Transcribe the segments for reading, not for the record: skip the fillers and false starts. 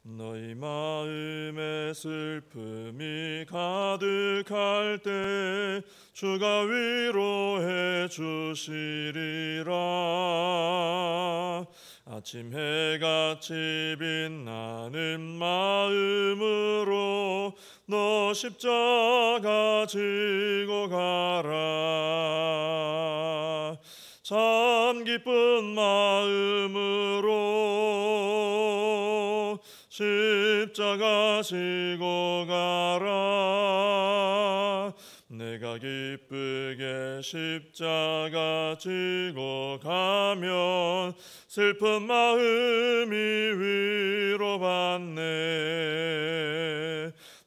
너희 마음에 슬픔이 가득할 때 주가 위로해 주시리라. 아침 해같이 빛나는 마음으로 너 십자가 지고 가라. 참 기쁜 마음으로 십자가 지고 가라. 내가 기쁘게 십자가 지고 가면 슬픈 마음이 위로받네.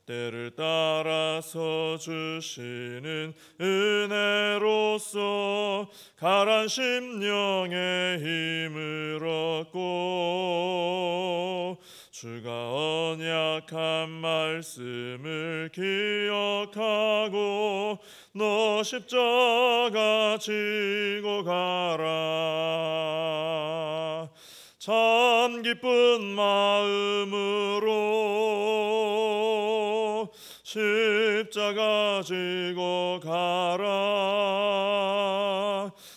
때를 따라서 주시는 은혜로서 가란 심령의 힘을 얻고 주가 언약한 말씀을 기억하고 너 십자가 지고 가라. 참 기쁜 마음으로 십자가 지고 가라.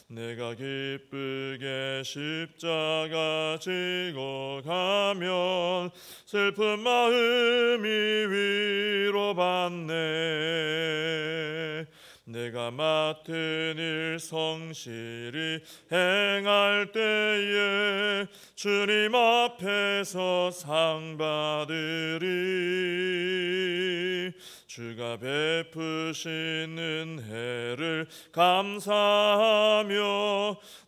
내가 기쁘게 십자가 지고 가면 슬픈 마음이 위로받네. 내가 맡은 일 성실히 행할 때에 주님 앞에서 상 받으리. 주가 베푸신 은혜를 감사하며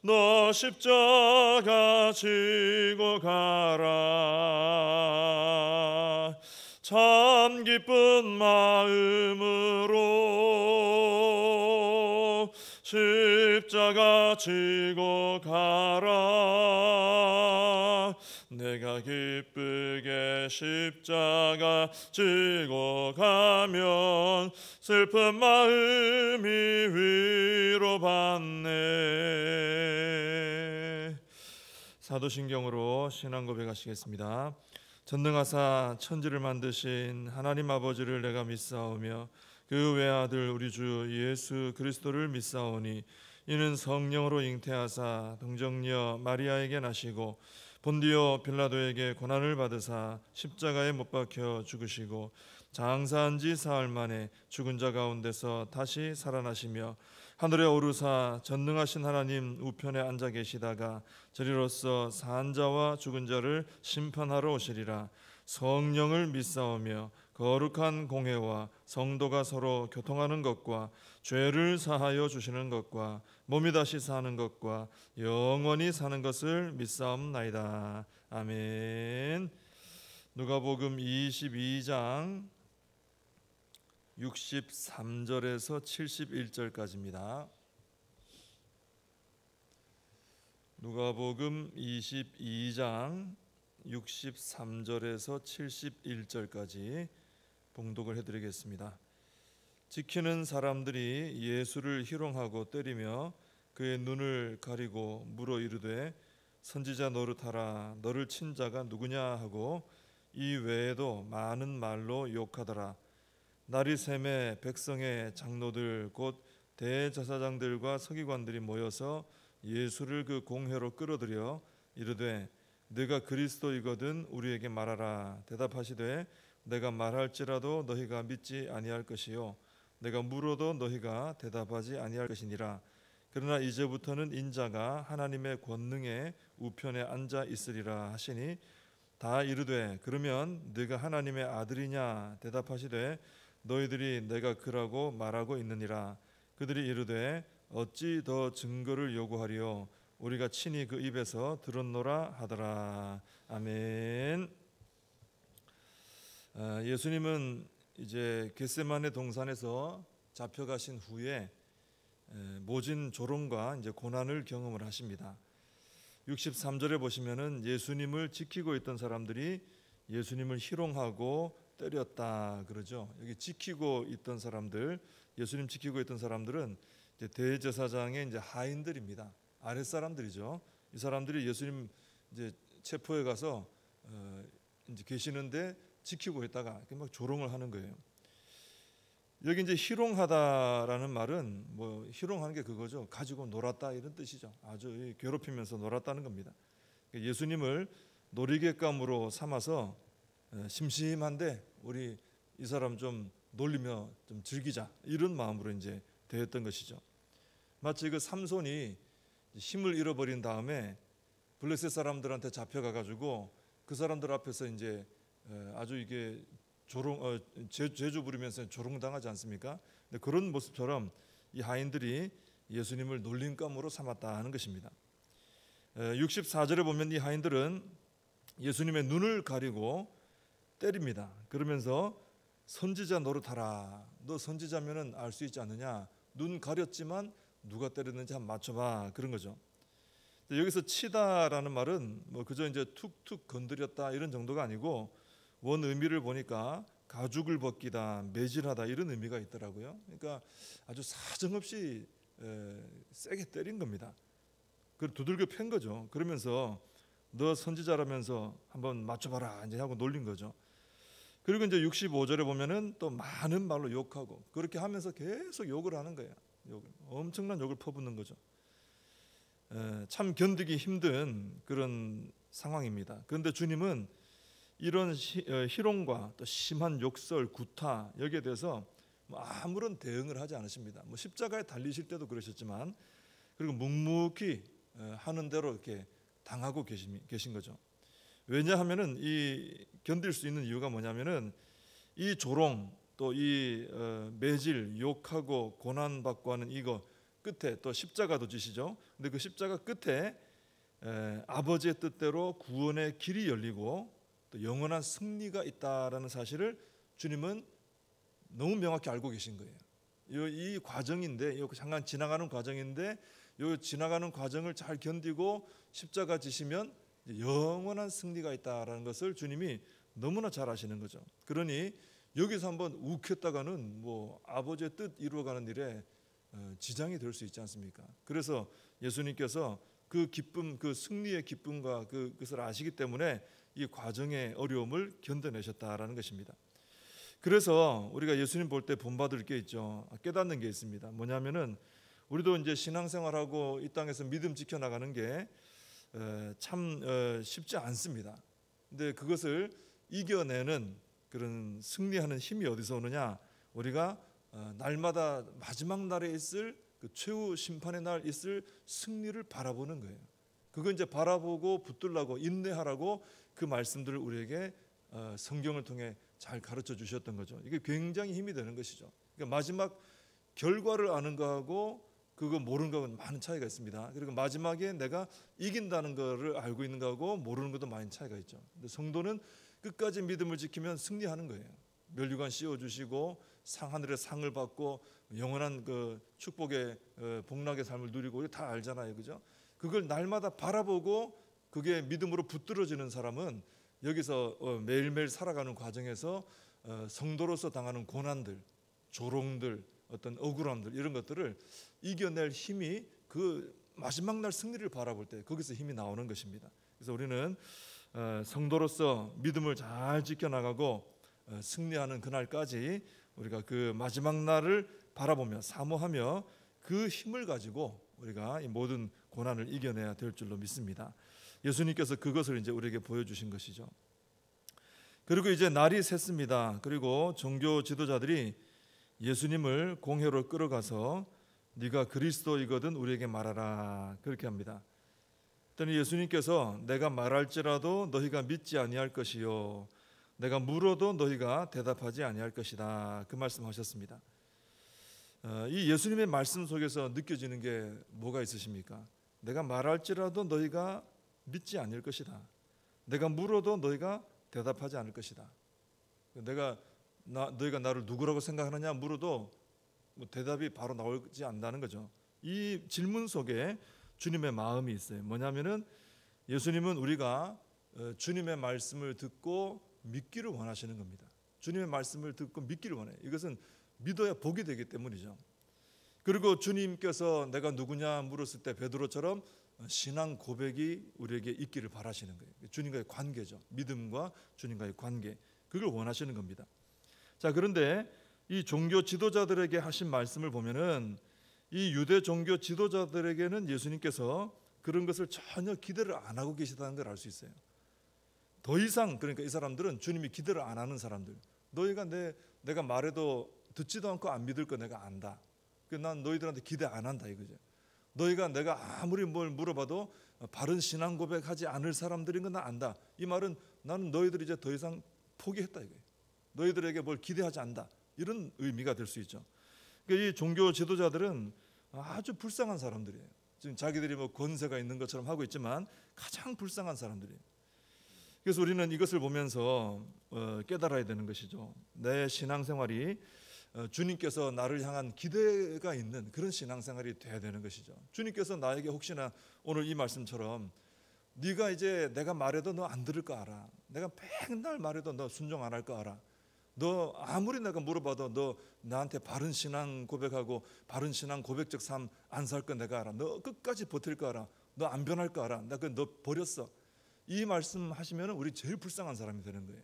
너 십자가 지고 가라. 참 기쁜 마음으로 십자가 지고 가라. 내가 기쁘게 십자가 지고 가면 슬픈 마음이 위로받네. 사도신경으로 신앙 고백하시겠습니다. 전능하사 천지를 만드신 하나님 아버지를 내가 믿사오며 그 외아들 우리 주 예수 그리스도를 믿사오니 이는 성령으로 잉태하사 동정녀 마리아에게 나시고 본디오 빌라도에게 고난을 받으사 십자가에 못 박혀 죽으시고 장사한 지 사흘 만에 죽은 자 가운데서 다시 살아나시며 하늘에 오르사 전능하신 하나님 우편에 앉아 계시다가 저리로서 산 자와 죽은 자를 심판하러 오시리라. 성령을 믿사오며 거룩한 공회와 성도가 서로 교통하는 것과 죄를 사하여 주시는 것과 몸이 다시 사는 것과 영원히 사는 것을 믿사옵나이다. 아멘. 누가복음 22장 63절에서 71절까지입니다. 누가복음 22장 63절에서 71절까지 봉독을 해드리겠습니다. 지키는 사람들이 예수를 희롱하고 때리며 그의 눈을 가리고 물어 이르되 선지자 노릇하라. 너를 친 자가 누구냐 하고 이 외에도 많은 말로 욕하더라. 날이 새매 백성의 장로들 곧 대제사장들과 서기관들이 모여서 예수를 그 공회로 끌어들여 이르되 네가 그리스도이거든 우리에게 말하라. 대답하시되 내가 말할지라도 너희가 믿지 아니할 것이요 내가 물어도 너희가 대답하지 아니할 것이니라. 그러나 이제부터는 인자가 하나님의 권능의 우편에 앉아 있으리라 하시니 다 이르되 그러면 네가 하나님의 아들이냐. 대답하시되 너희들이 내가 그라고 말하고 있느니라. 그들이 이르되 어찌 더 증거를 요구하리요. 우리가 친히 그 입에서 들었노라 하더라. 아멘. 예수님은 이제 겟세마네 동산에서 잡혀가신 후에 모진 조롱과 이제 고난을 경험을 하십니다. 63절에 보시면은 예수님을 지키고 있던 사람들이 예수님을 희롱하고 때렸다 그러죠. 여기 지키고 있던 사람들, 예수님 지키고 있던 사람들은 이제 대제사장의 이제 하인들입니다. 아랫사람들이죠. 이 사람들이 예수님 이제 체포해 가서 이제 계시는데 지키고 있다가 이렇게 막 조롱을 하는 거예요. 여기 이제 희롱하다라는 말은 뭐 희롱하는 게 그거죠. 가지고 놀았다 이런 뜻이죠. 아주 괴롭히면서 놀았다는 겁니다. 예수님을 놀이객감으로 삼아서 심심한데 우리 이 사람 좀 놀리며 좀 즐기자 이런 마음으로 이제 대했던 것이죠. 마치 그 삼손이 힘을 잃어버린 다음에 블레셋 사람들한테 잡혀가 가지고 그 사람들 앞에서 이제 아주 이게 제주 부리면서 조롱당하지 않습니까? 근데 그런 모습처럼 이 하인들이 예수님을 놀림감으로 삼았다 하는 것입니다. 64절에 보면 이 하인들은 예수님의 눈을 가리고 때립니다. 그러면서 선지자 노릇하라. 너 선지자면은 알 수 있지 않느냐? 눈 가렸지만 누가 때렸는지 한번 맞춰봐. 그런 거죠. 여기서 치다라는 말은 뭐 그저 이제 툭툭 건드렸다 이런 정도가 아니고 원 의미를 보니까 가죽을 벗기다, 매질하다 이런 의미가 있더라고요. 그러니까 아주 사정없이 세게 때린 겁니다. 그걸 두들겨 팬 거죠. 그러면서 너 선지자라면서 한번 맞춰봐라 이제 하고 놀린 거죠. 그리고 이제 65절에 보면은 또 많은 말로 욕하고 그렇게 하면서 계속 욕을 하는 거예요. 엄청난 욕을 퍼붓는 거죠. 참 견디기 힘든 그런 상황입니다. 그런데 주님은 이런 희롱과 또 심한 욕설, 구타 여기에 대해서 아무런 대응을 하지 않으십니다. 뭐 십자가에 달리실 때도 그러셨지만 그리고 묵묵히 하는 대로 이렇게 당하고 계신 거죠. 왜냐하면은 이 견딜 수 있는 이유가 뭐냐면은 이 조롱 또 이 매질 욕하고 고난받고 하는 이거 끝에 또 십자가도 지시죠. 근데 그 십자가 끝에 아버지의 뜻대로 구원의 길이 열리고 또 영원한 승리가 있다라는 사실을 주님은 너무 명확히 알고 계신 거예요. 이 과정인데, 이 잠깐 지나가는 과정인데, 이 지나가는 과정을 잘 견디고 십자가 지시면 영원한 승리가 있다라는 것을 주님이 너무나 잘 아시는 거죠. 그러니 여기서 한번 욱했다가는 뭐 아버지의 뜻 이루어가는 일에 지장이 될 수 있지 않습니까? 그래서 예수님께서 그 기쁨, 그 승리의 기쁨과 그것을 아시기 때문에 이 과정의 어려움을 견뎌내셨다라는 것입니다. 그래서 우리가 예수님 볼 때 본받을 게 있죠. 깨닫는 게 있습니다. 뭐냐면은 우리도 이제 신앙생활하고 이 땅에서 믿음 지켜나가는 게 참 쉽지 않습니다. 근데 그것을 이겨내는 그런 승리하는 힘이 어디서 오느냐? 우리가 날마다 마지막 날에 있을 그 최후 심판의 날 있을 승리를 바라보는 거예요. 그거 이제 바라보고 붙들라고 인내하라고 그 말씀들을 우리에게 성경을 통해 잘 가르쳐 주셨던 거죠. 이게 굉장히 힘이 되는 것이죠. 그러니까 마지막 결과를 아는 거하고 그거 모르는 거하고는 많은 차이가 있습니다. 그리고 마지막에 내가 이긴다는 거를 알고 있는 거하고 모르는 것도 많은 차이가 있죠. 근데 성도는 끝까지 믿음을 지키면 승리하는 거예요. 면류관 씌워주시고 하늘의 상을 받고 영원한 그 축복의 복락의 삶을 누리고 다 알잖아요, 그죠? 그걸 날마다 바라보고 그게 믿음으로 붙들어지는 사람은 여기서 매일매일 살아가는 과정에서 성도로서 당하는 고난들, 조롱들, 어떤 억울함들 이런 것들을 이겨낼 힘이 그 마지막 날 승리를 바라볼 때 거기서 힘이 나오는 것입니다. 그래서 우리는 성도로서 믿음을 잘 지켜나가고 승리하는 그날까지 우리가 그 마지막 날을 바라보며 사모하며 그 힘을 가지고 우리가 이 모든 고난을 이겨내야 될 줄로 믿습니다. 예수님께서 그것을 이제 우리에게 보여주신 것이죠. 그리고 이제 날이 샜습니다. 그리고 종교 지도자들이 예수님을 공회로 끌어가서 네가 그리스도이거든 우리에게 말하라 그렇게 합니다. 그랬더니 예수님께서 내가 말할지라도 너희가 믿지 아니할 것이요 내가 물어도 너희가 대답하지 아니할 것이다 그 말씀하셨습니다. 이 예수님의 말씀 속에서 느껴지는 게 뭐가 있으십니까? 내가 말할지라도 너희가 믿지 않을 것이다. 내가 물어도 너희가 대답하지 않을 것이다. 너희가 나를 누구라고 생각하느냐 물어도 대답이 바로 나오지 않는다는 거죠. 이 질문 속에 주님의 마음이 있어요. 뭐냐면은 예수님은 우리가 주님의 말씀을 듣고 믿기를 원하시는 겁니다. 주님의 말씀을 듣고 믿기를 원해요. 이것은 믿어야 복이 되기 때문이죠. 그리고 주님께서 내가 누구냐 물었을 때 베드로처럼 신앙 고백이 우리에게 있기를 바라시는 거예요. 주님과의 관계죠. 믿음과 주님과의 관계, 그걸 원하시는 겁니다. 자, 그런데 이 종교 지도자들에게 하신 말씀을 보면은 이 유대 종교 지도자들에게는 예수님께서 그런 것을 전혀 기대를 안 하고 계시다는 걸 알 수 있어요. 더 이상, 그러니까 이 사람들은 주님이 기대를 안 하는 사람들. 너희가 내가 말해도 듣지도 않고 안 믿을 거 내가 안다. 난 너희들한테 기대 안 한다 이거죠. 너희가 내가 아무리 뭘 물어봐도 바른 신앙 고백하지 않을 사람들인 건 나 안다. 이 말은 나는 너희들이 이제 더 이상 포기했다 이거예요. 너희들에게 뭘 기대하지 않는다. 이런 의미가 될 수 있죠. 그러니까 이 종교 지도자들은 아주 불쌍한 사람들이에요. 지금 자기들이 뭐 권세가 있는 것처럼 하고 있지만 가장 불쌍한 사람들이에요. 그래서 우리는 이것을 보면서 깨달아야 되는 것이죠. 내 신앙생활이 주님께서 나를 향한 기대가 있는 그런 신앙생활이 돼야 되는 것이죠. 주님께서 나에게 혹시나 오늘 이 말씀처럼 네가 이제 내가 말해도 너 안 들을 거 알아. 내가 맨날 말해도 너 순종 안 할 거 알아. 너 아무리 내가 물어봐도 너 나한테 바른 신앙 고백하고 바른 신앙 고백적 삶 안 살 거 내가 알아. 너 끝까지 버틸 거 알아. 너 안 변할 거 알아. 나 너 버렸어. 이 말씀 하시면 우리 제일 불쌍한 사람이 되는 거예요.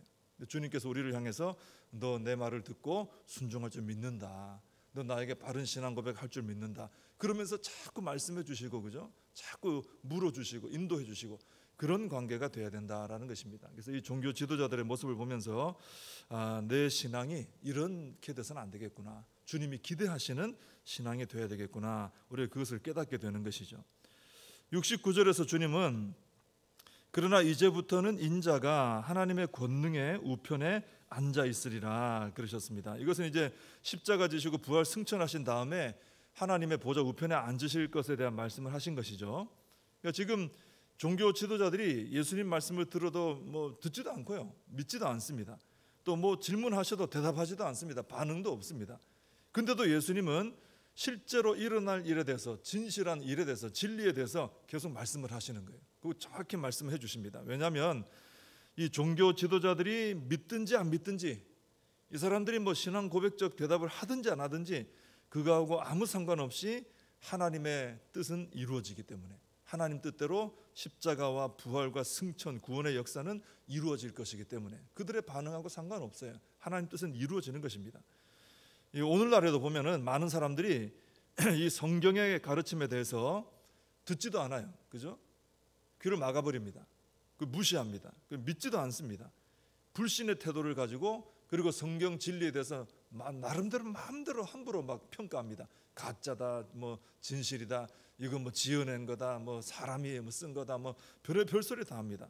주님께서 우리를 향해서 너 내 말을 듣고 순종할 줄 믿는다. 너 나에게 바른 신앙 고백할 줄 믿는다. 그러면서 자꾸 말씀해 주시고, 그죠? 자꾸 물어 주시고 인도해 주시고 그런 관계가 돼야 된다라는 것입니다. 그래서 이 종교 지도자들의 모습을 보면서 내 신앙이 이렇게 돼서는 안 되겠구나. 주님이 기대하시는 신앙이 돼야 되겠구나. 우리가 그것을 깨닫게 되는 것이죠. 69절에서 주님은 그러나 이제부터는 인자가 하나님의 권능의 우편에 앉아 있으리라 그러셨습니다. 이것은 이제 십자가 지시고 부활 승천하신 다음에 하나님의 보좌 우편에 앉으실 것에 대한 말씀을 하신 것이죠. 그러니까 지금 종교 지도자들이 예수님 말씀을 들어도 뭐 듣지도 않고요, 믿지도 않습니다. 또 뭐 질문하셔도 대답하지도 않습니다. 반응도 없습니다. 근데도 예수님은 실제로 일어날 일에 대해서, 진실한 일에 대해서, 진리에 대해서 계속 말씀을 하시는 거예요. 그리고 정확히 말씀해 주십니다. 왜냐하면 이 종교 지도자들이 믿든지 안 믿든지, 이 사람들이 뭐 신앙 고백적 대답을 하든지 안 하든지 그거하고 아무 상관없이 하나님의 뜻은 이루어지기 때문에, 하나님 뜻대로 십자가와 부활과 승천, 구원의 역사는 이루어질 것이기 때문에 그들의 반응하고 상관없어요. 하나님 뜻은 이루어지는 것입니다. 오늘날에도 보면은 많은 사람들이 이 성경의 가르침에 대해서 듣지도 않아요. 그죠? 귀를 막아버립니다. 무시합니다. 믿지도 않습니다. 불신의 태도를 가지고, 그리고 성경 진리에 대해서 나름대로 마음대로 함부로 막 평가합니다. 가짜다, 뭐 진실이다, 이거 뭐 지어낸 거다, 뭐 사람이 뭐 쓴 거다, 뭐 별소리 다 합니다.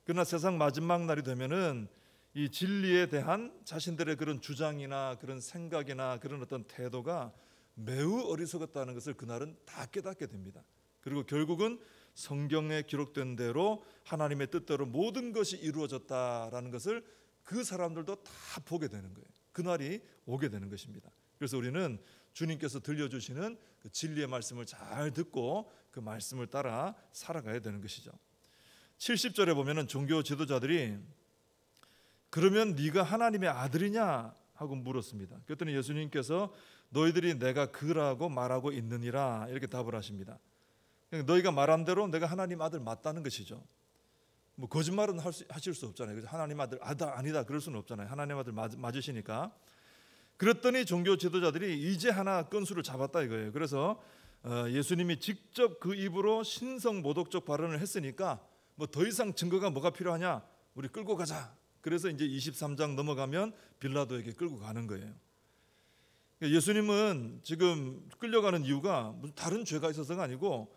그러나 세상 마지막 날이 되면은 이 진리에 대한 자신들의 그런 주장이나 그런 생각이나 그런 어떤 태도가 매우 어리석었다는 것을 그날은 다 깨닫게 됩니다. 그리고 결국은 성경에 기록된 대로 하나님의 뜻대로 모든 것이 이루어졌다라는 것을 그 사람들도 다 보게 되는 거예요. 그날이 오게 되는 것입니다. 그래서 우리는 주님께서 들려주시는 그 진리의 말씀을 잘 듣고 그 말씀을 따라 살아가야 되는 것이죠. 70절에 보면은 종교 지도자들이 그러면 네가 하나님의 아들이냐 하고 물었습니다. 그랬더니 예수님께서 너희들이 내가 그라고 말하고 있느니라 이렇게 답을 하십니다. 너희가 말한 대로 내가 하나님 아들 맞다는 것이죠. 뭐 거짓말은 하실 수 없잖아요. 하나님 아들 아니다 그럴 수는 없잖아요. 하나님 아들 맞으시니까. 그랬더니 종교 지도자들이 이제 하나 건수를 잡았다 이거예요. 그래서 예수님이 직접 그 입으로 신성 모독적 발언을 했으니까 뭐 더 이상 증거가 뭐가 필요하냐? 우리 끌고 가자. 그래서 이제 23장 넘어가면 빌라도에게 끌고 가는 거예요. 예수님은 지금 끌려가는 이유가 무슨 다른 죄가 있어서가 아니고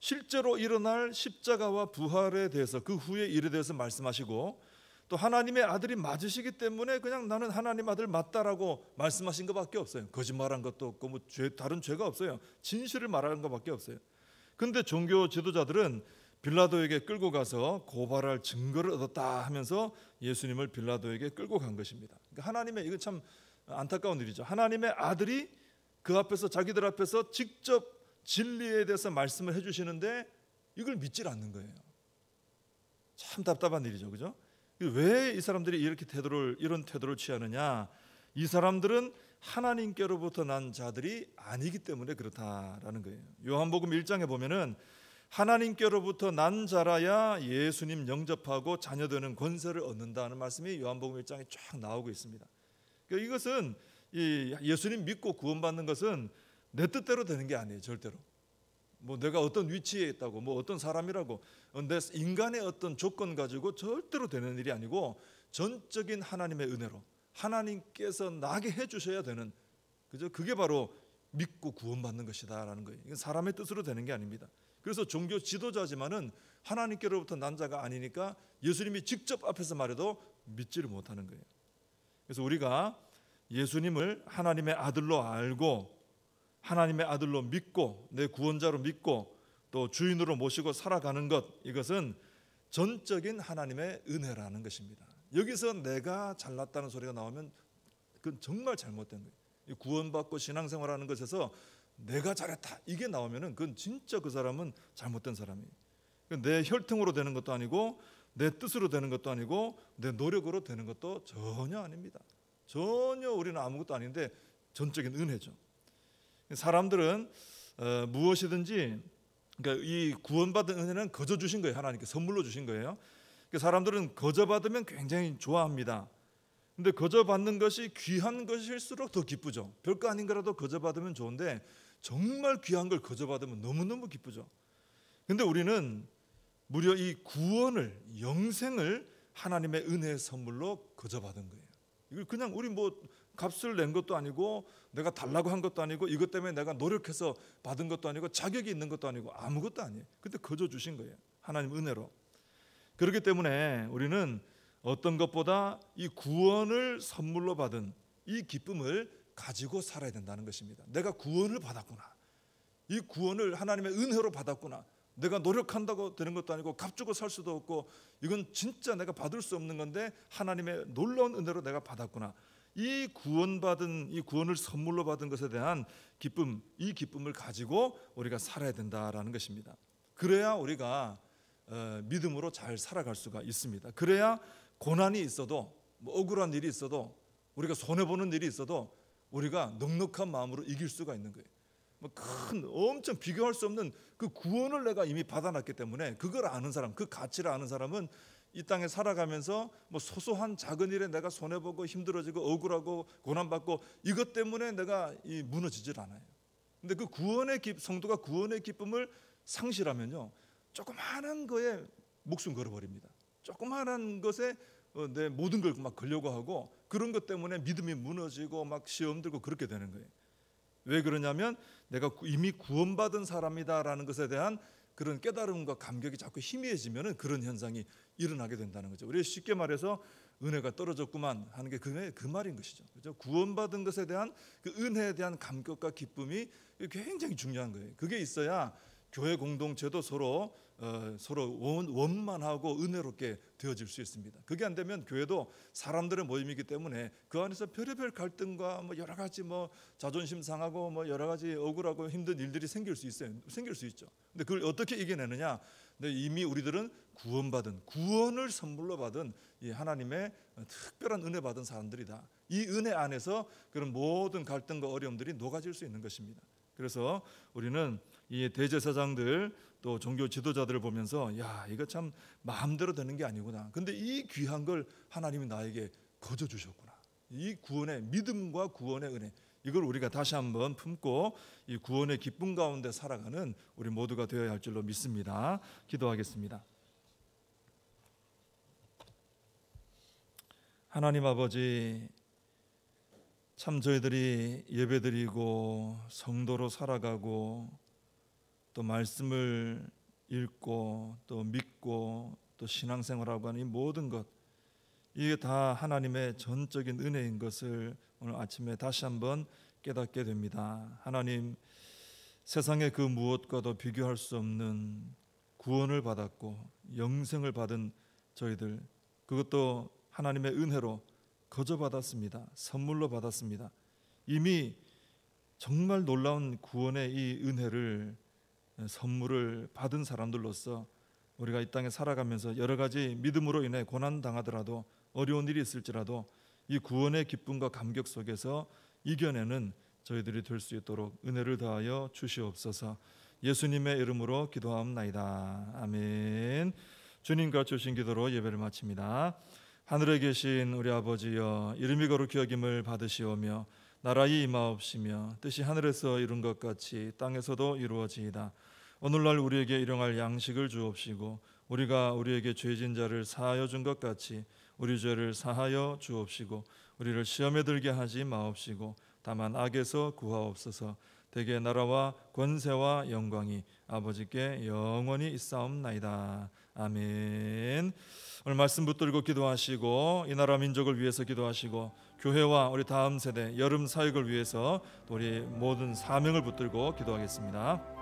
실제로 일어날 십자가와 부활에 대해서, 그 후의 일에 대해서 말씀하시고, 또 하나님의 아들이 맞으시기 때문에 그냥 나는 하나님 아들 맞다라고 말씀하신 것밖에 없어요. 거짓말한 것도 없고 뭐 다른 죄가 없어요. 진실을 말하는 것밖에 없어요. 근데 종교 지도자들은 빌라도에게 끌고 가서 고발할 증거를 얻었다 하면서 예수님을 빌라도에게 끌고 간 것입니다. 그러니까 하나님의, 이거 참 안타까운 일이죠. 하나님의 아들이 그 앞에서, 자기들 앞에서 직접 진리에 대해서 말씀을 해주시는데 이걸 믿질 않는 거예요. 참 답답한 일이죠, 그죠? 왜 이 사람들이 이런 태도를 취하느냐? 이 사람들은 하나님께로부터 난 자들이 아니기 때문에 그렇다라는 거예요. 요한복음 1장에 보면은 하나님께로부터 난 자라야 예수님 영접하고 자녀되는 권세를 얻는다는 말씀이 요한복음 1장에 쫙 나오고 있습니다. 그러니까 이것은 이 예수님 믿고 구원받는 것은 내 뜻대로 되는 게 아니에요. 절대로. 뭐 내가 어떤 위치에 있다고, 뭐 어떤 사람이라고, 내 인간의 어떤 조건 가지고 절대로 되는 일이 아니고 전적인 하나님의 은혜로 하나님께서 나게 해주셔야 되는, 그죠? 그게 바로 믿고 구원받는 것이다라는 거예요. 이건 사람의 뜻으로 되는 게 아닙니다. 그래서 종교 지도자지만은 하나님께로부터 난 자가 아니니까 예수님이 직접 앞에서 말해도 믿지를 못하는 거예요. 그래서 우리가 예수님을 하나님의 아들로 알고 하나님의 아들로 믿고 내 구원자로 믿고 또 주인으로 모시고 살아가는 것, 이것은 전적인 하나님의 은혜라는 것입니다. 여기서 내가 잘났다는 소리가 나오면 그건 정말 잘못된 거예요. 구원받고 신앙생활하는 것에서 내가 잘했다 이게 나오면은 그건 진짜 그 사람은 잘못된 사람이에요. 내 혈통으로 되는 것도 아니고 내 뜻으로 되는 것도 아니고 내 노력으로 되는 것도 전혀 아닙니다. 전혀 우리는 아무것도 아닌데 전적인 은혜죠. 사람들은 무엇이든지, 그러니까 이 구원받은 은혜는 거저 주신 거예요. 하나님께 선물로 주신 거예요. 그러니까 사람들은 거저 받으면 굉장히 좋아합니다. 근데 거저 받는 것이 귀한 것일수록 더 기쁘죠. 별거 아닌 거라도 거저 받으면 좋은데 정말 귀한 걸 거저 받으면 너무너무 기쁘죠. 근데 우리는 무려 이 구원을, 영생을 하나님의 은혜의 선물로 거저 받은 거예요. 이걸 그냥 우리 뭐 값을 낸 것도 아니고 내가 달라고 한 것도 아니고 이것 때문에 내가 노력해서 받은 것도 아니고 자격이 있는 것도 아니고 아무것도 아니에요. 근데 거저 주신 거예요. 하나님 은혜로. 그렇기 때문에 우리는 어떤 것보다 이 구원을 선물로 받은 이 기쁨을 가지고 살아야 된다는 것입니다. 내가 구원을 받았구나. 이 구원을 하나님의 은혜로 받았구나. 내가 노력한다고 되는 것도 아니고 값주고 살 수도 없고 이건 진짜 내가 받을 수 없는 건데 하나님의 놀라운 은혜로 내가 받았구나. 이 구원받은, 이 구원을 선물로 받은 것에 대한 기쁨, 이 기쁨을 가지고 우리가 살아야 된다라는 것입니다. 그래야 우리가 믿음으로 잘 살아갈 수가 있습니다. 그래야 고난이 있어도, 뭐 억울한 일이 있어도, 우리가 손해보는 일이 있어도 우리가 넉넉한 마음으로 이길 수가 있는 거예요. 뭐 큰 엄청 비교할 수 없는 그 구원을 내가 이미 받아놨기 때문에 그걸 아는 사람, 그 가치를 아는 사람은 이 땅에 살아가면서 뭐 소소한 작은 일에 내가 손해보고 힘들어지고 억울하고 고난받고 이것 때문에 내가 무너지질 않아요. 근데 그 구원의 성도가 구원의 기쁨을 상실하면요, 조그마한 거에 목숨 걸어버립니다. 조그마한 것에 내 모든 걸 막 걸려고 하고 그런 것 때문에 믿음이 무너지고 막 시험 들고 그렇게 되는 거예요. 왜 그러냐면 내가 이미 구원받은 사람이다라는 것에 대한 그런 깨달음과 감격이 자꾸 희미해지면 그런 현상이 일어나게 된다는 거죠. 우리 쉽게 말해서 은혜가 떨어졌구만 하는 게 그 말인 것이죠. 그렇죠? 구원받은 것에 대한 그 은혜에 대한 감격과 기쁨이 굉장히 중요한 거예요. 그게 있어야 교회 공동체도 서로 원만하고 은혜롭게 되어질 수 있습니다. 그게 안 되면 교회도 사람들의 모임이기 때문에 그 안에서 별의별 갈등과 뭐 여러 가지 뭐 자존심 상하고 뭐 여러 가지 억울하고 힘든 일들이 생길 수 있죠. 근데 그걸 어떻게 이겨내느냐? 근데 이미 우리들은 구원을 선물로 받은 이 하나님의 특별한 은혜 받은 사람들이다. 이 은혜 안에서 그런 모든 갈등과 어려움들이 녹아질 수 있는 것입니다. 그래서 우리는 이 대제사장들 또 종교 지도자들을 보면서 야, 이거 참 마음대로 되는 게 아니구나. 근데 이 귀한 걸 하나님이 나에게 거저 주셨구나. 이 구원의 믿음과 구원의 은혜, 이걸 우리가 다시 한번 품고 이 구원의 기쁨 가운데 살아가는 우리 모두가 되어야 할 줄로 믿습니다. 기도하겠습니다. 하나님 아버지, 참 저희들이 예배드리고 성도로 살아가고 또 말씀을 읽고 또 믿고 또 신앙생활하고 하는 이 모든 것, 이게 다 하나님의 전적인 은혜인 것을 오늘 아침에 다시 한번 깨닫게 됩니다. 하나님, 세상의 그 무엇과도 비교할 수 없는 구원을 받았고 영생을 받은 저희들, 그것도 하나님의 은혜로 거저 받았습니다. 선물로 받았습니다. 이미 정말 놀라운 구원의 이 은혜를, 선물을 받은 사람들로서 우리가 이 땅에 살아가면서 여러 가지 믿음으로 인해 고난 당하더라도, 어려운 일이 있을지라도 이 구원의 기쁨과 감격 속에서 이겨내는 저희들이 될 수 있도록 은혜를 다하여 주시옵소서. 예수님의 이름으로 기도하옵나이다. 아멘. 주님과 주신 기도로 예배를 마칩니다. 하늘에 계신 우리 아버지여, 이름이 거룩히 여김을 받으시오며 나라의 임하옵시며 뜻이 하늘에서 이룬 것 같이 땅에서도 이루어지이다. 오늘날 우리에게 일용할 양식을 주옵시고 우리가 우리에게 죄진 자를 사하여 준 것 같이 우리 죄를 사하여 주옵시고 우리를 시험에 들게 하지 마옵시고 다만 악에서 구하옵소서. 대개 나라와 권세와 영광이 아버지께 영원히 있사옵나이다. 아멘. 오늘 말씀 붙들고 기도하시고 이 나라 민족을 위해서 기도하시고 교회와 우리 다음 세대 여름 사역을 위해서 우리 모든 사명을 붙들고 기도하겠습니다.